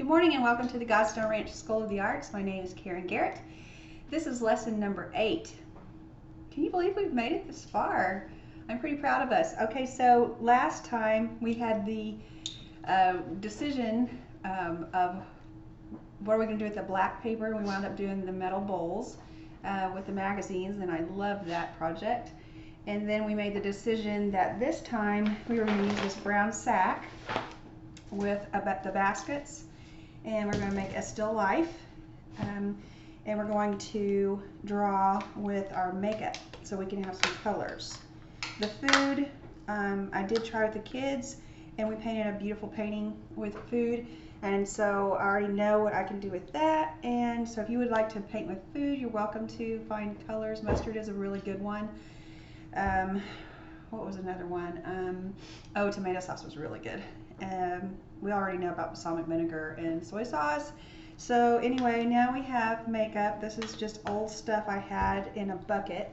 Good morning and welcome to the Godstone Ranch School of the Arts. My name is Karen Garrett. This is lesson number 8. Can you believe we've made it this far? I'm pretty proud of us. Okay, so last time we had the decision of what are we going to do with the black paper, and we wound up doing the metal bowls with the magazines, and I loved that project. And then we made the decision that this time we were going to use this brown sack with the baskets, and we're going to make a still life, and we're going to draw with our makeup so we can have some colors. The food, I did try with the kids, and we painted a beautiful painting with food, and so I already know what I can do with that. And so if you would like to paint with food, you're welcome to find colors. Mustard is a really good one. What was another one? Oh, tomato sauce was really good. We already know about balsamic vinegar and soy sauce. So anyway, now we have makeup. This is just old stuff I had in a bucket,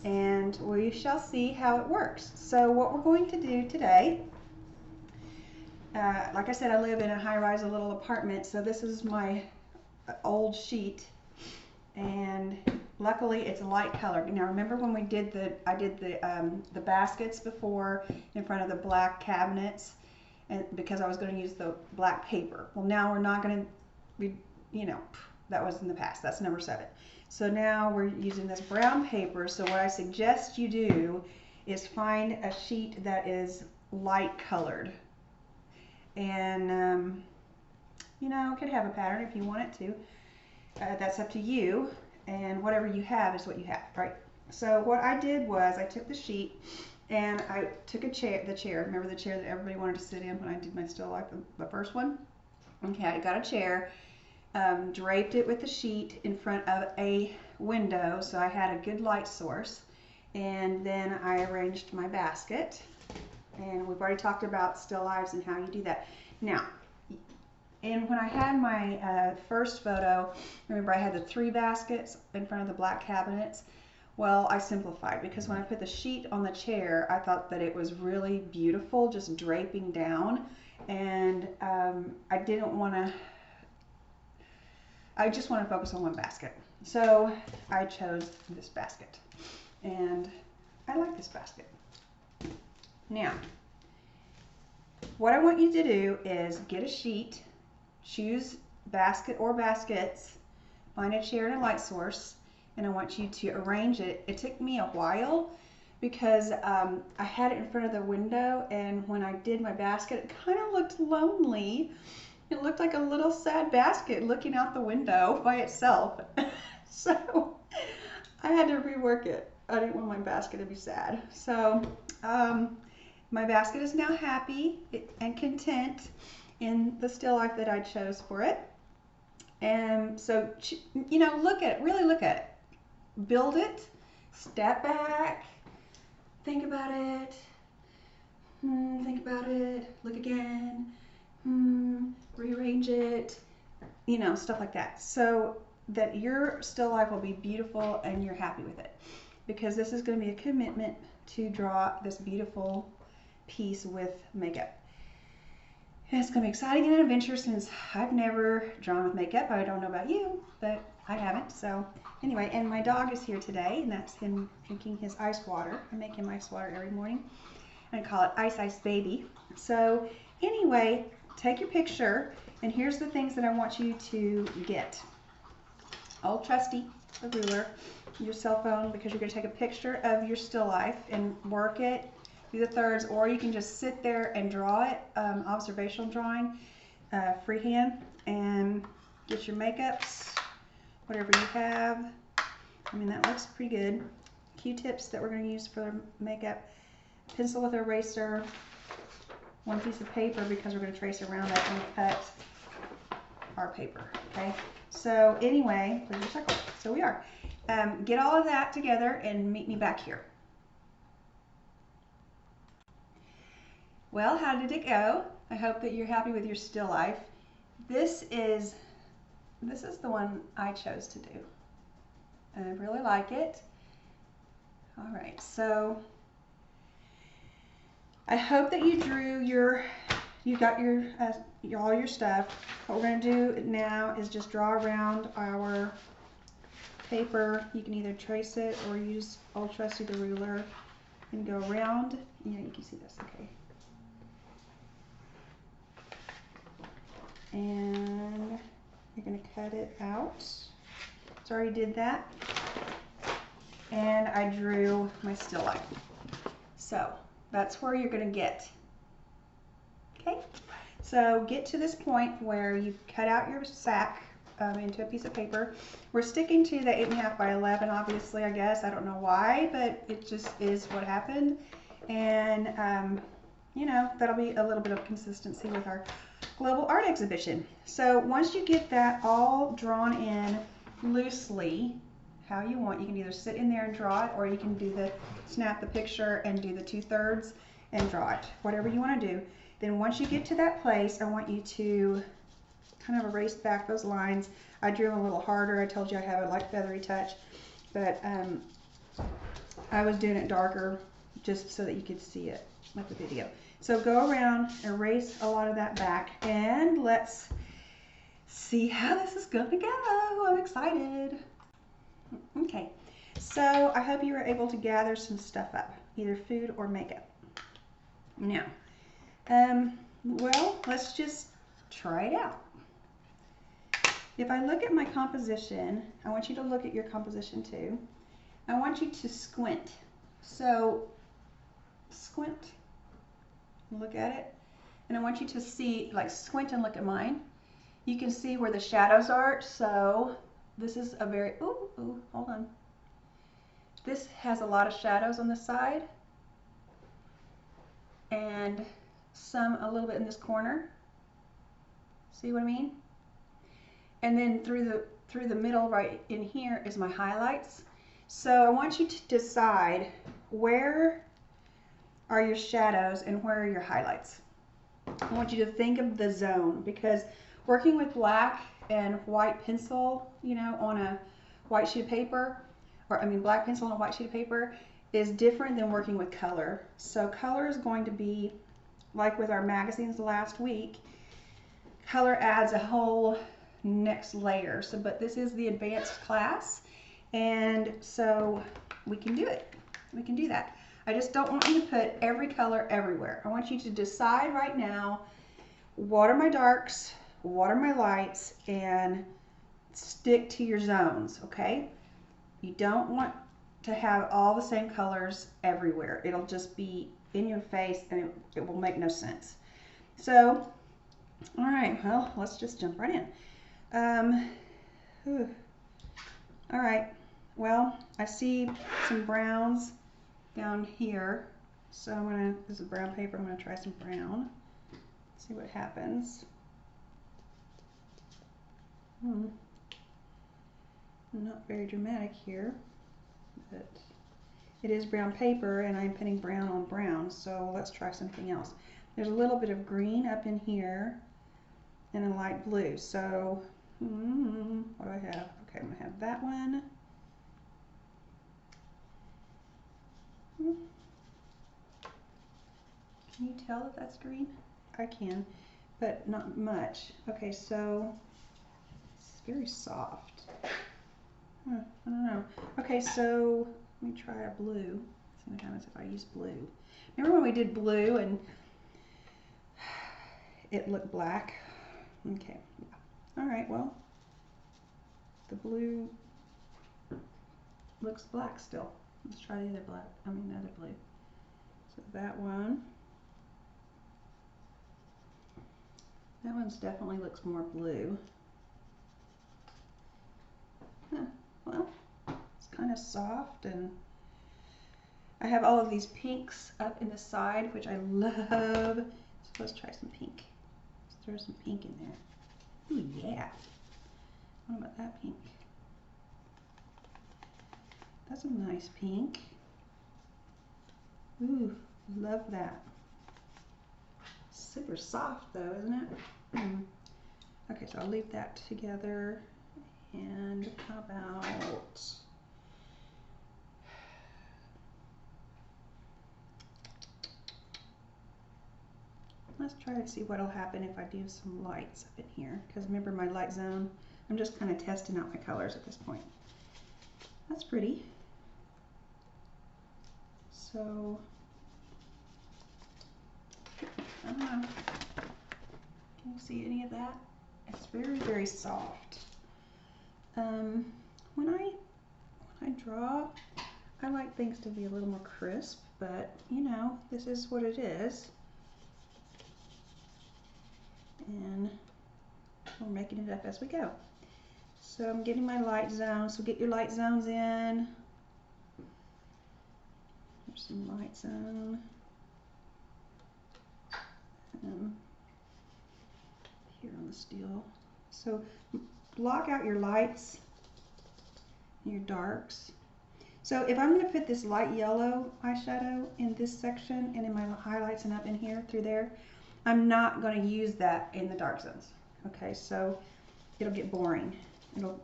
and we shall see how it works. So what we're going to do today, like I said, I live in a high-rise little apartment, so this is my old sheet, and luckily it's a light color. Now remember when we did I did the baskets before in front of the black cabinets, and because I was going to use the black paper. Well, now we're not going to, that was in the past. That's number 7. So now we're using this brown paper. So what I suggest you do is find a sheet that is light colored, and it could have a pattern if you want it to. That's up to you, and whatever you have is what you have, right? So what I did was I took the sheet and I took the chair. Remember the chair that everybody wanted to sit in when I did my still life, the first one? Okay, I got a chair, draped it with the sheet in front of a window so I had a good light source, and then I arranged my basket. And we've already talked about still lives and how you do that. Now, and when I had my first photo, remember I had the 3 baskets in front of the black cabinets. Well, I simplified, because when I put the sheet on the chair, I thought that it was really beautiful, just draping down, and I didn't want to, I just want to focus on one basket. So I chose this basket, and I like this basket. Now, what I want you to do is get a sheet, choose basket or baskets, find a chair and a light source, and I want you to arrange it. It took me a while because I had it in front of the window, and when I did my basket, it kind of looked lonely. It looked like a little sad basket looking out the window by itself. So I had to rework it. I didn't want my basket to be sad. So my basket is now happy and content in the still life that I chose for it. And so, look at it, really look at it. Build it, step back, think about it, think about it, look again, rearrange it, stuff like that, so that your still life will be beautiful and you're happy with it, because this is going to be a commitment to draw this beautiful piece with makeup. And it's going to be exciting and an adventure, since I've never drawn with makeup. I don't know about you, but I haven't. So anyway, and my dog is here today, and that's him drinking his ice water. I make him ice water every morning. I call it Ice Ice Baby. So anyway, take your picture, and here's the things that I want you to get. Old trusty, a ruler, your cell phone, because you're going to take a picture of your still life and work it, do the thirds, or you can just sit there and draw it, observational drawing, freehand, and get your makeups, whatever you have. I mean, that looks pretty good. Q-tips that we're going to use for makeup, pencil with eraser, one piece of paper because we're going to trace around it, and cut our paper. Okay, so anyway, where's your circle? So we are. Get all of that together and meet me back here. Well, how did it go? I hope that you're happy with your still life. This is the one I chose to do. I really like it. All right, so I hope that you drew your you've got all your stuff. What we're going to do now is just draw around our paper. You can either trace it or use old trusty the ruler and go around. Yeah, you can see this, okay. And you're going to cut it out. So I already did that. And I drew my still life. So that's where you're going to get. Okay, so get to this point where you cut out your sack into a piece of paper. We're sticking to the 8.5 by 11, obviously, I guess. I don't know why, but it just is what happened. And, you know, that'll be a little bit of consistency with our global art exhibition. So once you get that all drawn in loosely, how you want, you can either sit in there and draw it, or you can do the snap the picture and do the 2/3 and draw it, whatever you want to do. Then once you get to that place, I want you to kind of erase back those lines. I drew them a little harder. I told you I have a light feathery touch, but I was doing it darker just so that you could see it with the video. So go around, erase a lot of that back, and let's see how this is going to go. I'm excited. Okay, so I hope you were able to gather some stuff up, either food or makeup. Now, well, let's just try it out. If I look at my composition, I want you to look at your composition too. I want you to squint. So squint, look at it, and I want you to see, like, squint and look at mine. You can see where the shadows are. So this is a very, ooh, hold on. This has a lot of shadows on the side, and some a little bit in this corner. See what I mean? And then through the middle right in here is my highlights. So I want you to decide where are your shadows and where are your highlights. I want you to think of the zone, because working with black and white pencil, you know, on a white sheet of paper, or I mean black pencil on a white sheet of paper, is different than working with color. So color is going to be, like with our magazines last week, color adds a whole next layer. So, but this is the advanced class, and so we can do it. We can do that. I just don't want you to put every color everywhere. I want you to decide right now, what are my darks, what are my lights, and stick to your zones, okay? You don't want to have all the same colors everywhere. It'll just be in your face and it will make no sense. So, all right, well, let's just jump right in. All right, well, I see some browns down here. So I'm gonna, this is brown paper, I'm gonna try some brown. See what happens. Not very dramatic here, but it is brown paper and I'm putting brown on brown, so let's try something else. There's a little bit of green up in here and a light blue, so what do I have? Okay, I'm gonna have that one. Can you tell if that's green? I can, but not much. Okay, so it's very soft. I don't know. Okay, so let me try a blue. See what happens if I use blue. Remember when we did blue and it looked black? Okay. All right, well, the blue looks black still. Let's try the other black, the other blue. So that one definitely looks more blue. Well, it's kind of soft, and I have all of these pinks up in the side, which I love. So let's try some pink. Let's throw some pink in there. Ooh, yeah. What about that pink? That's a nice pink. Ooh, love that. Super soft though, isn't it? Okay, so I'll leave that together. And how about let's try to see what'll happen if I do some lights up in here. Because remember my light zone, I'm just kind of testing out my colors at this point. That's pretty. So, I don't know. Can you see any of that? It's very, very soft. When I draw, I like things to be a little more crisp, but you know, this is what it is. And we're making it up as we go. So I'm getting my light zones, so get your light zones in. There's some light zone. Here on the steel. So block out your lights, your darks. So if I'm going to put this light yellow eyeshadow in this section and in my highlights and up in here through there, I'm not going to use that in the dark zones. Okay, so it'll get boring. It'll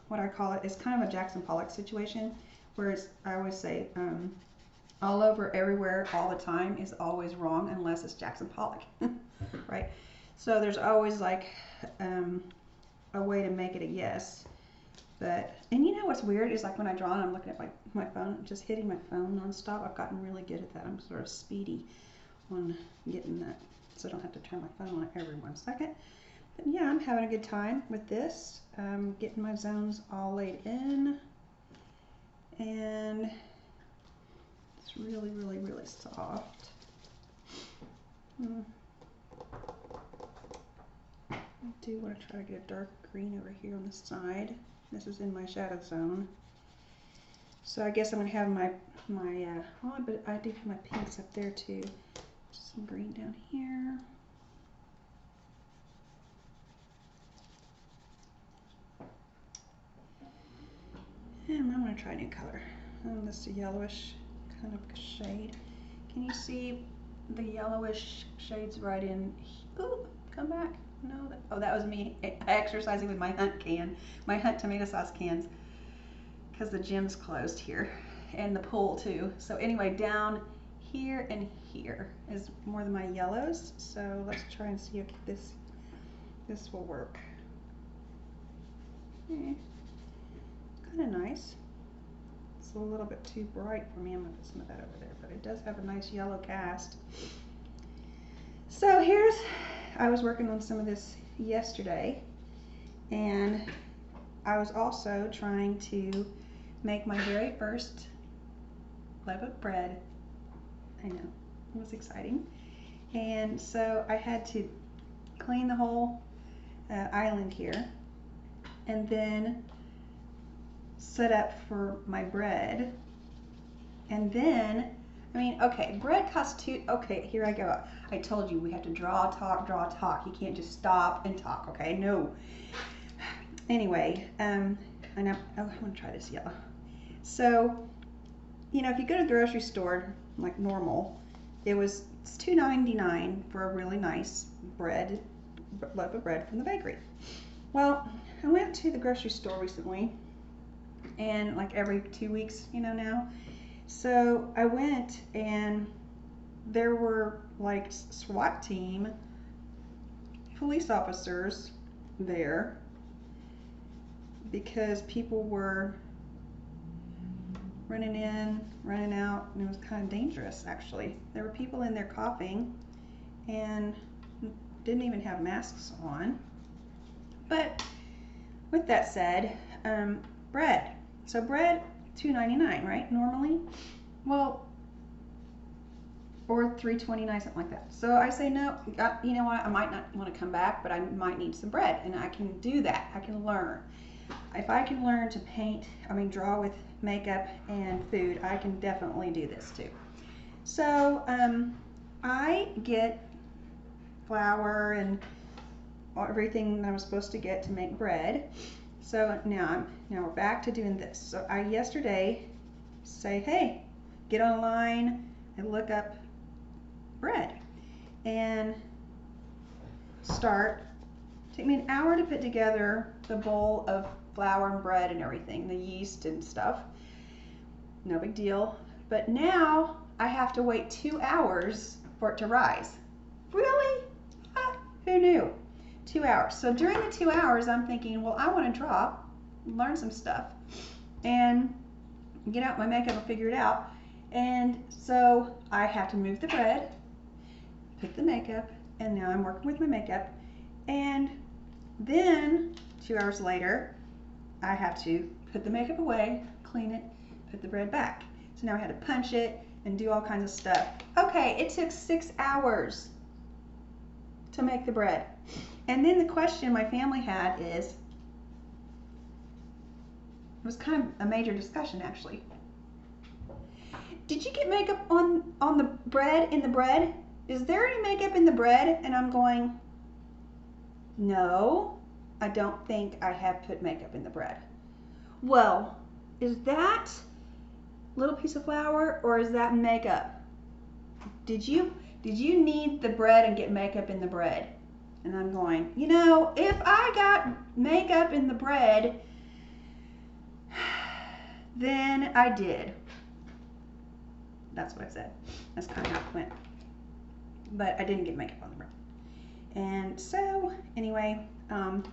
what I call it is kind of a Jackson Pollock situation, where I always say all over, everywhere, all the time is always wrong unless it's Jackson Pollock, right? So there's always like a way to make it a yes. But, and you know what's weird is like when I draw and I'm looking at my phone, just hitting my phone nonstop. I've gotten really good at that. I'm sort of speedy on getting that, so I don't have to turn my phone on every 1 second. But yeah, I'm having a good time with this. Getting my zones all laid in. And it's really, really, really soft. I do want to try to get a dark green over here on the side. This is in my shadow zone. So I guess I'm going to have but I do have my pinks up there too. Some green down here. And I'm going to try a new color. This is a yellowish kind of shade. Can you see the yellowish shades right in? Ooh, come back. No, that was me exercising with my Hunt can, my Hunt tomato sauce cans, because the gym's closed here, and the pool too. So anyway, down here and here is more than my yellows. So let's try and see if this will work. Okay. Kind of nice. It's a little bit too bright for me. I'm going to put some of that over there, but it does have a nice yellow cast. So I was working on some of this yesterday, and I was also trying to make my very first loaf of bread. I know, it was exciting. And so I had to clean the whole island here, and then set up for my bread. And then, I mean, okay, bread costs okay, here I go. I told you we have to draw, talk, draw, talk. You can't just stop and talk, okay? No. Anyway, I know, I want to try this yellow. So, you know, if you go to the grocery store, like normal, it's $2.99 for a really nice loaf of bread from the bakery. Well, I went to the grocery store recently, and like every 2 weeks, you know, now. So I went, and there were like SWAT team police officers there because people were running in, running out, and it was kind of dangerous actually. There were people in there coughing and didn't even have masks on. But with that said, bread. So bread, $2.99, right, normally? Well, or $3.29, something like that. So I say, no, you know what, I might not want to come back, but I might need some bread, and I can do that. I can learn. If I can learn to draw with makeup and food, I can definitely do this too. So I get flour and everything that I was supposed to get to make bread. So now we're back to doing this. So I yesterday say, hey, get online and look up bread and start. Take me an hour to put together the bowl of flour and bread and everything, the yeast and stuff. No big deal. But now I have to wait 2 hours for it to rise. Really? Who knew? 2 hours. So during the 2 hours, I'm thinking, well, I want to draw, learn some stuff, and get out my makeup and figure it out. And so I have to move the bread, put the makeup, and now I'm working with my makeup. And then 2 hours later, I have to put the makeup away, clean it, put the bread back. So now I had to punch it and do all kinds of stuff. Okay, it took 6 hours to make the bread. And then the question my family had is, it was kind of a major discussion actually. Did you get makeup on the bread, in the bread? Is there any makeup in the bread? And I'm going, no, I don't think I have put makeup in the bread. Well, is that little piece of flour or is that makeup? Did you knead the bread and get makeup in the bread? And I'm going, you know, if I got makeup in the bread, then I did. That's what I said. That's kind of how it went. But I didn't get makeup on the bread. And so, anyway,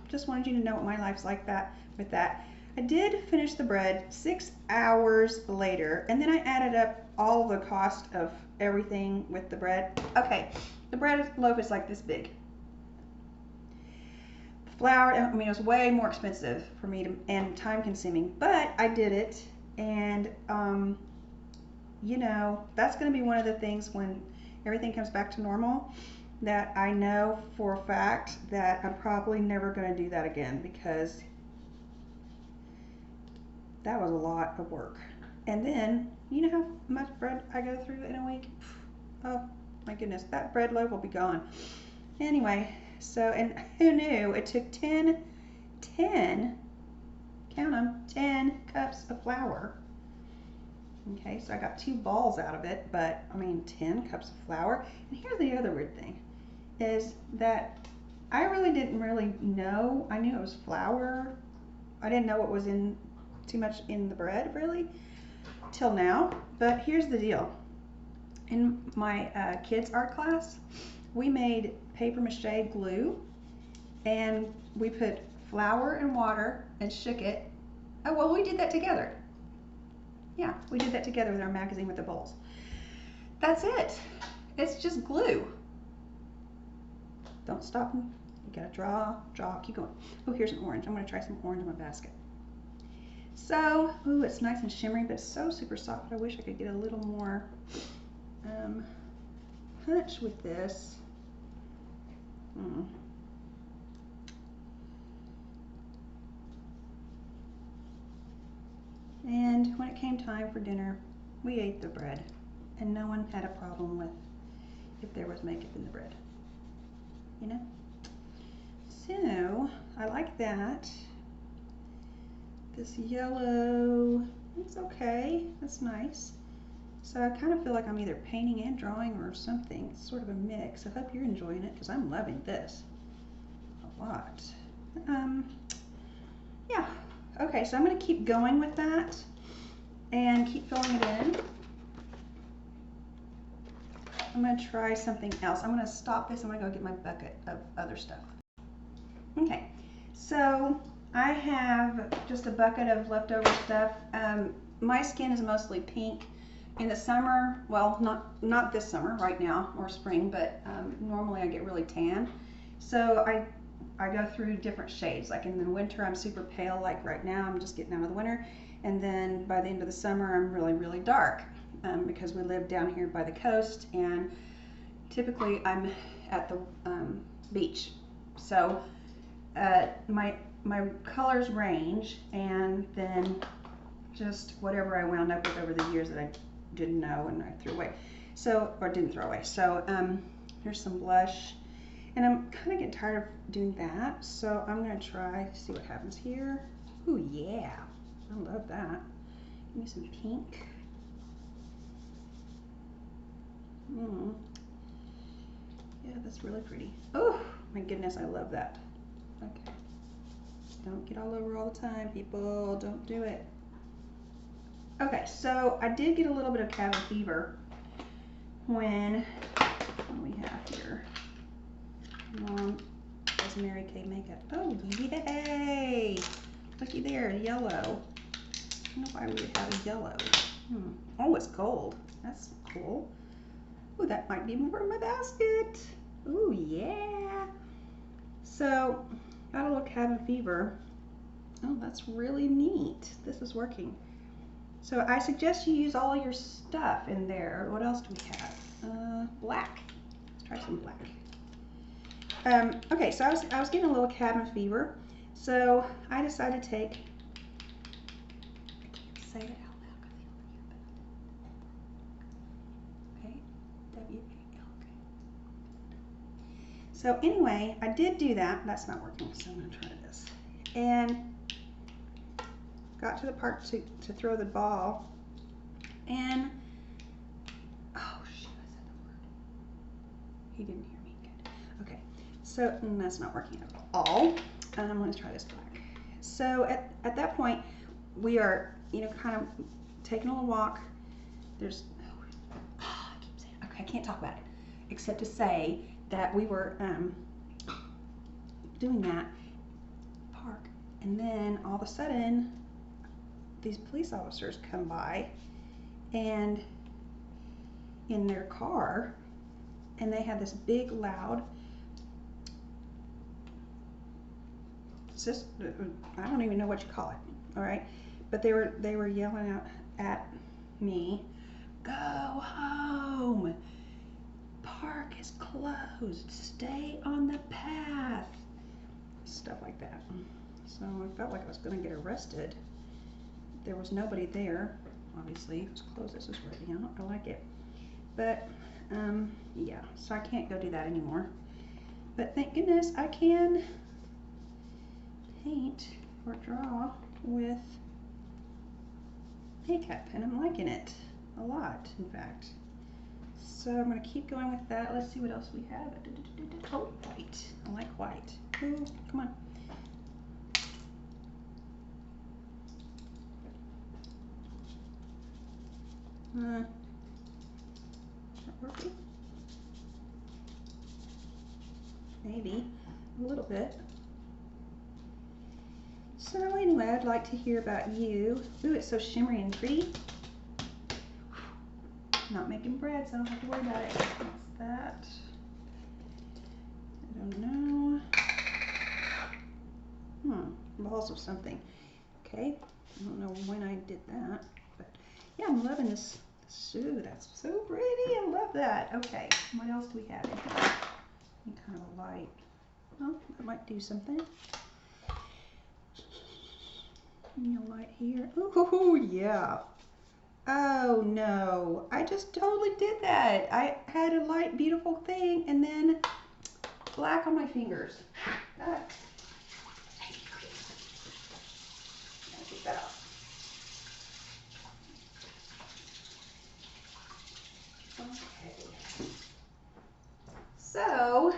just wanted you to know what my life's like that with that. I did finish the bread 6 hours later, and then I added up all the cost of everything with the bread. Okay, the bread loaf is like this big. Flour, I mean, it was way more expensive for me to, and time consuming, but I did it. And, you know, that's going to be one of the things when everything comes back to normal, that I know for a fact that I'm probably never going to do that again, because that was a lot of work. And then, you know how much bread I go through in a week? Oh my goodness, that bread loaf will be gone. Anyway, so, and who knew it took 10, count them, 10 cups of flour. Okay, so I got 2 balls out of it, but I mean 10 cups of flour. And here's the other weird thing, is that I really didn't really know. I knew it was flour. I didn't know what was in too much in the bread really till now. But here's the deal. In my kids art class, we made paper mache glue, and we put flour and water and shook it. Oh, well, we did that together. Yeah, we did that together with our magazine with the bowls. That's it. It's just glue. Don't stop. You gotta draw, keep going. Oh, here's an orange. I'm gonna try some orange in my basket. So, ooh, it's nice and shimmery, but it's so super soft. I wish I could get a little more punch with this. And when it came time for dinner, we ate the bread, and no one had a problem with if there was makeup in the bread, you know? So, I like that. This yellow, it's okay, that's nice. So I kind of feel like I'm either painting and drawing or something. It's sort of a mix. I hope you're enjoying it, because I'm loving this a lot. Yeah, okay, so I'm going to keep going with that and keep filling it in. I'm going to try something else. I'm going to stop this. I'm going to go get my bucket of other stuff. Okay, so I have just a bucket of leftover stuff. My skin is mostly pink. In the summer, well, not this summer right now or spring, but normally I get really tan. So I go through different shades. Like in the winter, I'm super pale. Like right now, I'm just getting out of the winter. And then by the end of the summer, I'm really, really dark because we live down here by the coast, and typically I'm at the beach. So my colors range, and then just whatever I wound up with over the years that I didn't know and I threw away. So, or didn't throw away. So here's some blush, and I'm kind of getting tired of doing that. So I'm gonna try to see what happens here. Ooh, yeah, I love that. Give me some pink. Yeah, that's really pretty. Oh my goodness, I love that. Okay, don't get all over all the time, people. Don't do it. Okay, so I did get a little bit of cabin fever when, what do we have here? Mom does Mary Kay makeup. Oh, yay! Looky there, yellow. I don't know why we would have a yellow. Oh, it's gold. That's cool. Oh, that might be more in my basket. Oh, yeah. So, got a little cabin fever. Oh, that's really neat. This is working. So I suggest you use all your stuff in there. What else do we have? Black. Let's try some black. Okay, so I was getting a little cabin fever, so I decided to take. I can't say it out loud. Okay, W-A-L-K. So anyway, I did do that. That's not working, so I'm gonna try this. And got to the part to throw the ball, and oh shoot, I said the word. He didn't hear me. Good. Okay, so that's not working at all. I'm going to try this black. So at that point, we are, you know, kind of taking a little walk. There's, I keep saying, okay, I can't talk about it, except to say that we were doing that park, and then all of a sudden, these police officers come by and in their car, and they had this big loud I don't even know what you call it, all right, but they were yelling out at me, go home, park is closed, stay on the path, stuff like that. So I felt like I was going to get arrested. There was nobody there, obviously. It was closed. This is ready. I like it. But, yeah, so I can't go do that anymore. But thank goodness I can paint or draw with makeup, and I'm liking it a lot, in fact. So I'm going to keep going with that. Let's see what else we have. Oh, white. I like white. Oh, come on. Not working? Maybe a little bit. So anyway, I'd like to hear about you. Ooh, it's so shimmery and pretty. Not making bread, so I don't have to worry about it. What's that? I don't know. Balls of something. Okay. I don't know when I did that, but yeah, I'm loving this. Ooh, that's so pretty. I love that. Okay, what else do we have in here? Kind of a light. Well, that might do something. A light here. Oh, yeah. Oh, no. I just totally did that. I had a light, beautiful thing, and then black on my fingers. That. Get that off. Okay. So,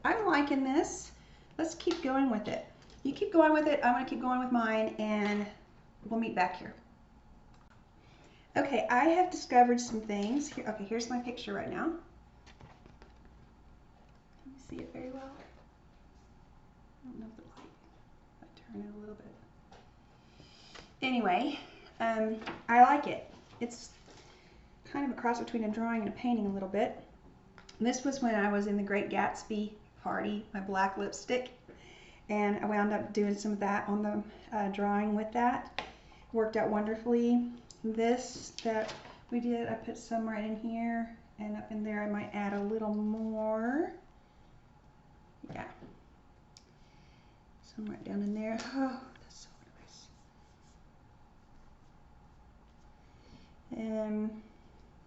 I'm liking this. Let's keep going with it. You keep going with it, I'm going to keep going with mine, and we'll meet back here. Okay, I have discovered some things. Here, okay, here's my picture right now. Can you see it very well? I don't know if the light, I turn it a little bit. Anyway, I like it. It's kind of a cross between a drawing and a painting a little bit. This was when I was in the Great Gatsby party, my black lipstick, and I wound up doing some of that on the drawing with that. Worked out wonderfully. This that we did, I put some right in here, and up in there I might add a little more. Yeah. Some right down in there. Oh, that's so nice. And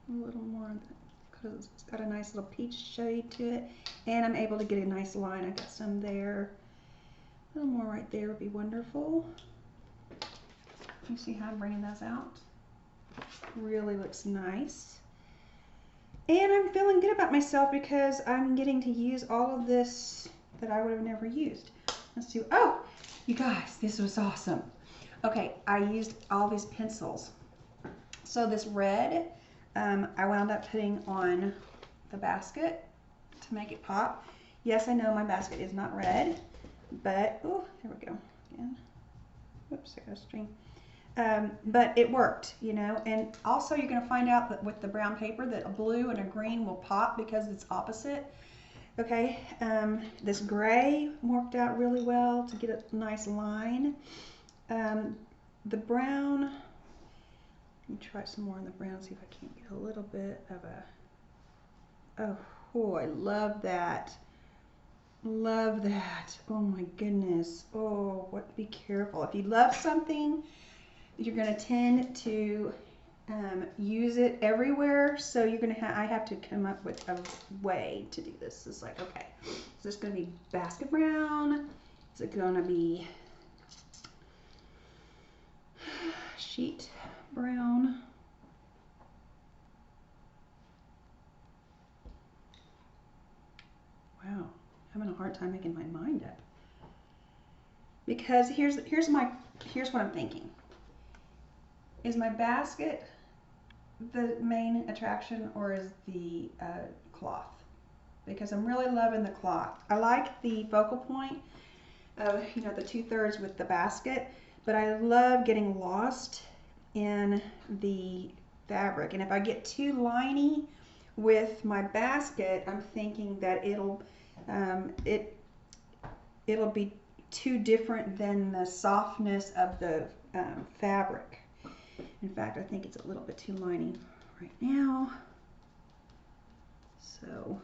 a little more of that, because it's got a nice little peach shade to it, and I'm able to get a nice line. I got some there. A little more right there would be wonderful. You see how I'm bringing those out? Really looks nice. And I'm feeling good about myself because I'm getting to use all of this that I would have never used. Let's see. Oh, you guys, this was awesome. Okay, I used all these pencils. So this red, I wound up putting on the basket to make it pop. Yes, I know my basket is not red, but, oh, there we go. Again. Whoops, there goes string. But it worked, you know, and also you're going to find out that with the brown paper that a blue and a green will pop because it's opposite. Okay, this gray worked out really well to get a nice line. The brown, let me try some more on the brown, see if I can't get a little bit of a, oh, I love that. Love that. Oh my goodness. Oh, what? Be careful. If you love something, you're going to tend to use it everywhere. So you're going to I have to come up with a way to do this. It's like, okay, is this going to be basket brown? Is it going to be sheet brown? Wow, having a hard time making my mind up. Because here's what I'm thinking. Is my basket the main attraction, or is the cloth? Because I'm really loving the cloth. I like the focal point of, you know, the 2/3 with the basket, but I love getting lost in the fabric. And if I get too liney with my basket, I'm thinking that it'll be too different than the softness of the fabric. In fact, I think it's a little bit too liney right now. So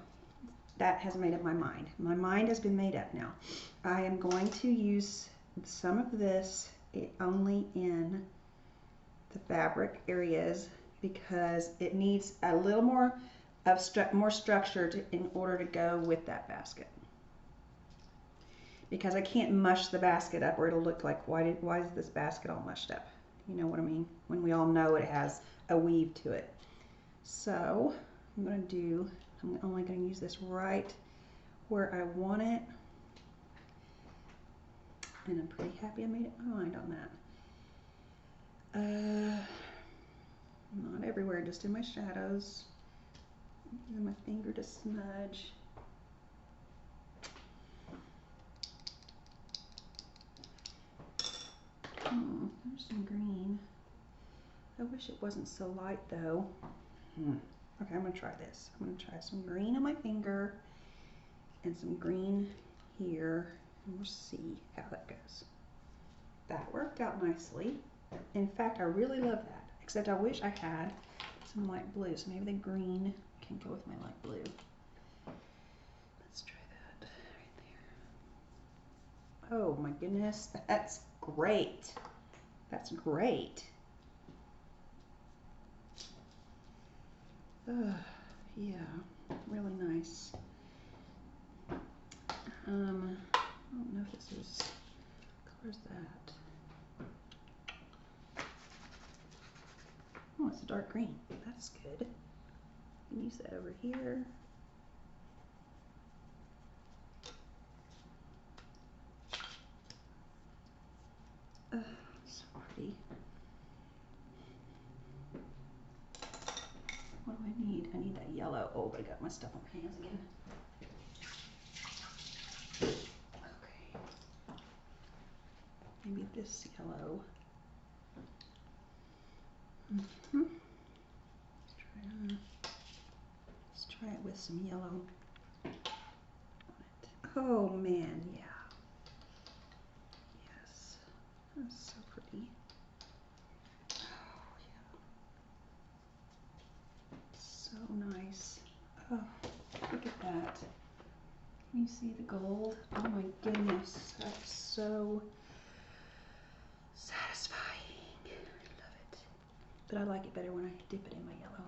that has made up my mind. My mind has been made up now. I am going to use some of this only in the fabric areas because it needs a little more of more structure in order to go with that basket. Because I can't mush the basket up or it'll look like, why is this basket all mushed up? You know what I mean? When we all know it has a weave to it. So I'm only going to use this right where I want it. And I'm pretty happy I made up my mind on that. Not everywhere, just in my shadows. Using my finger to smudge. There's some green. I wish it wasn't so light though. Okay, I'm gonna try this. I'm gonna try some green on my finger and some green here, and we'll see how that goes. That worked out nicely. In fact, I really love that, except I wish I had some light blue, so maybe the green can go with my light blue. Let's try that right there. Oh my goodness, that's great. That's great. Yeah, really nice. I don't know if this is, what color is that? Oh, it's a dark green. That's good. You can use that over here. So pretty. What do I need? I need that yellow. Oh, I got my stuff on my hands again. Okay. Maybe this yellow. Let's try it with some yellow on it. Oh man, yeah. Yes. That's so pretty. Oh yeah. So nice. Oh, look at that. Can you see the gold? Oh my goodness. That's so satisfying. I love it. But I like it better when I dip it in my yellow.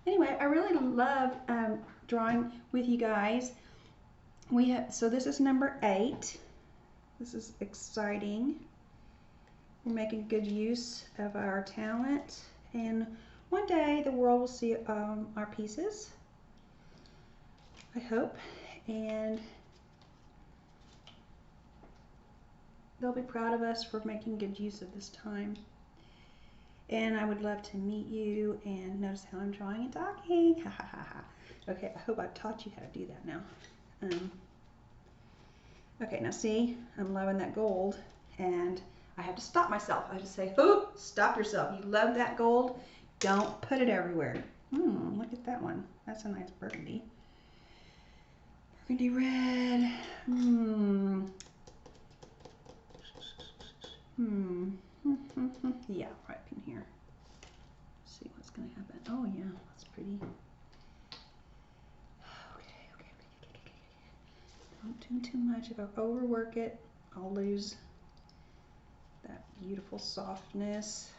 Anyway, I really love drawing with you guys. So this is number 8. This is exciting. We're making good use of our talent, and one day the world will see our pieces, I hope, and they'll be proud of us for making good use of this time. And I would love to meet you, and notice how I'm drawing and talking. Ha ha ha ha. Okay, I hope I've taught you how to do that now. Okay, now see, I'm loving that gold, and I have to stop myself. I just say, oh, stop yourself. You love that gold, don't put it everywhere. Look at that one. That's a nice burgundy. Burgundy red. Yeah, right in here. Let's see what's gonna happen. Oh yeah, that's pretty. Okay. Don't do too much. If I overwork it, I'll lose that beautiful softness.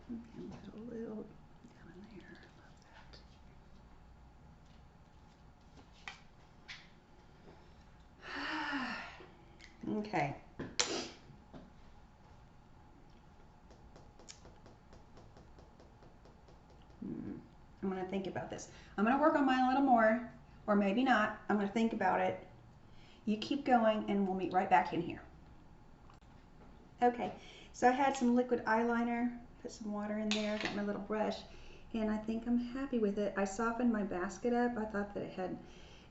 And put a little down in there. Love that. Okay. I'm going to think about this. I'm going to work on mine a little more, or maybe not. I'm going to think about it. You keep going, and we'll meet right back in here. Okay, so I had some liquid eyeliner, put some water in there, got my little brush, and I think I'm happy with it. I softened my basket up. I thought that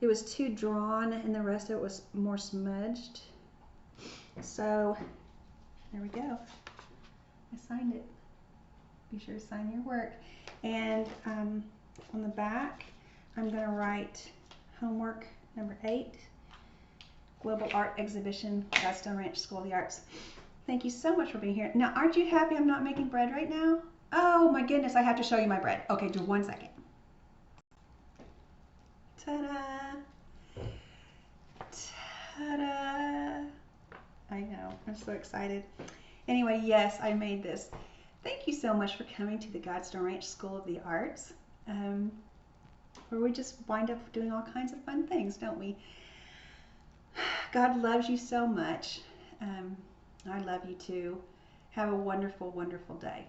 it was too drawn, and the rest of it was more smudged. So there we go. I signed it. Be sure to sign your work. And on the back, I'm going to write homework number 8, Global Art Exhibition, Godstone Ranch School of the Arts. Thank you so much for being here. Now, aren't you happy I'm not making bread right now? Oh my goodness, I have to show you my bread. Okay, do 1 second. Ta-da! Ta-da! I know, I'm so excited. Anyway, yes, I made this. Thank you so much for coming to the Godstone Ranch School of the Arts, where we just wind up doing all kinds of fun things, don't we? God loves you so much. I love you too. Have a wonderful, wonderful day.